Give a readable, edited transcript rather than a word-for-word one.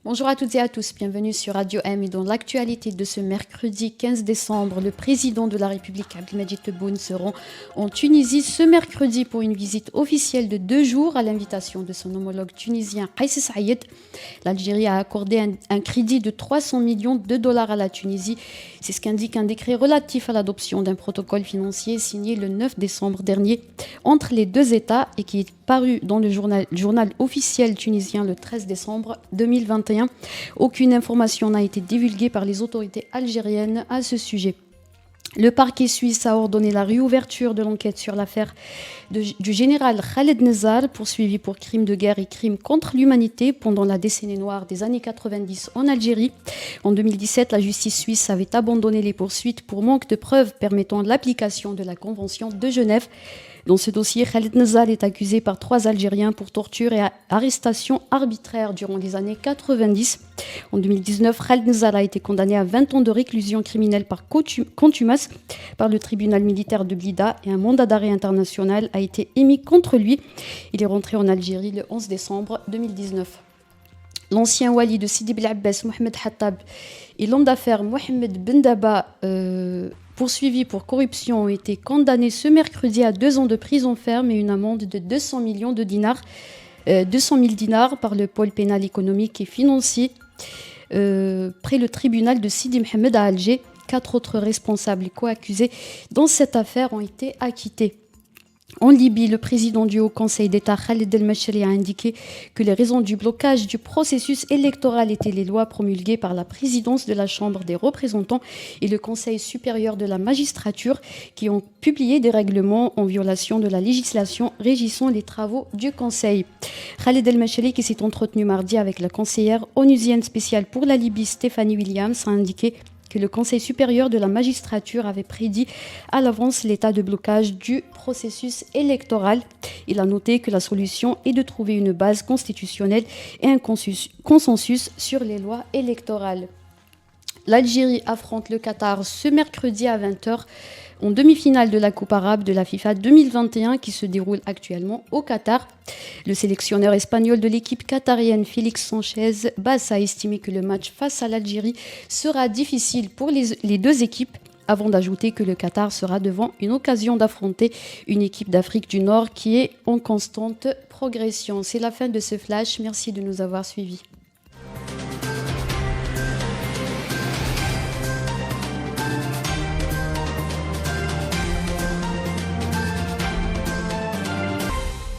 Bonjour à toutes et à tous, bienvenue sur Radio M et dans l'actualité de ce mercredi 15 décembre, le président de la République Abdelmadjid Tebboune se rend en Tunisie ce mercredi pour une visite officielle de 2 jours à l'invitation de son homologue tunisien Kais Saïed. L'Algérie a accordé un crédit de 300 millions de dollars à la Tunisie. C'est ce qu'indique un décret relatif à l'adoption d'un protocole financier signé le 9 décembre dernier entre les deux États et qui est paru dans le journal officiel tunisien le 13 décembre 2021. Aucune information n'a été divulguée par les autorités algériennes à ce sujet. Le parquet suisse a ordonné la réouverture de l'enquête sur l'affaire du général Khaled Nezzar, poursuivi pour crimes de guerre et crimes contre l'humanité pendant la décennie noire des années 90 en Algérie. En 2017, la justice suisse avait abandonné les poursuites pour manque de preuves permettant l'application de la Convention de Genève. Dans ce dossier, Khaled Nezzar est accusé par 3 Algériens pour torture et arrestation arbitraire durant les années 90. En 2019, Khaled Nezzar a été condamné à 20 ans de réclusion criminelle par contumace par le tribunal militaire de Blida et un mandat d'arrêt international a été émis contre lui. Il est rentré en Algérie le 11 décembre 2019. L'ancien wali de Sidi Bel Abbas, Mohamed Hattab, et l'homme d'affaires Mohamed Bendaba, poursuivis pour corruption, ont été condamnés ce mercredi à 2 ans de prison ferme et une amende de 200 000 dinars par le pôle pénal économique et financier près le tribunal de Sidi Mohamed à Alger. 4 autres responsables et co-accusés dans cette affaire ont été acquittés. En Libye, le président du Haut Conseil d'État Khaled El-Mashri a indiqué que les raisons du blocage du processus électoral étaient les lois promulguées par la présidence de la Chambre des représentants et le Conseil supérieur de la magistrature qui ont publié des règlements en violation de la législation régissant les travaux du Conseil. Khaled El-Mashri, qui s'est entretenu mardi avec la conseillère onusienne spéciale pour la Libye Stéphanie Williams, a indiqué que le Conseil supérieur de la magistrature avait prédit à l'avance l'état de blocage du processus électoral. Il a noté que la solution est de trouver une base constitutionnelle et un consensus sur les lois électorales. L'Algérie affronte le Qatar ce mercredi à 20h en demi-finale de la Coupe arabe de la FIFA 2021 qui se déroule actuellement au Qatar. Le sélectionneur espagnol de l'équipe qatarienne Félix Sanchez Bassa a estimé que le match face à l'Algérie sera difficile pour les deux équipes, avant d'ajouter que le Qatar sera devant une occasion d'affronter une équipe d'Afrique du Nord qui est en constante progression. C'est la fin de ce flash. Merci de nous avoir suivis.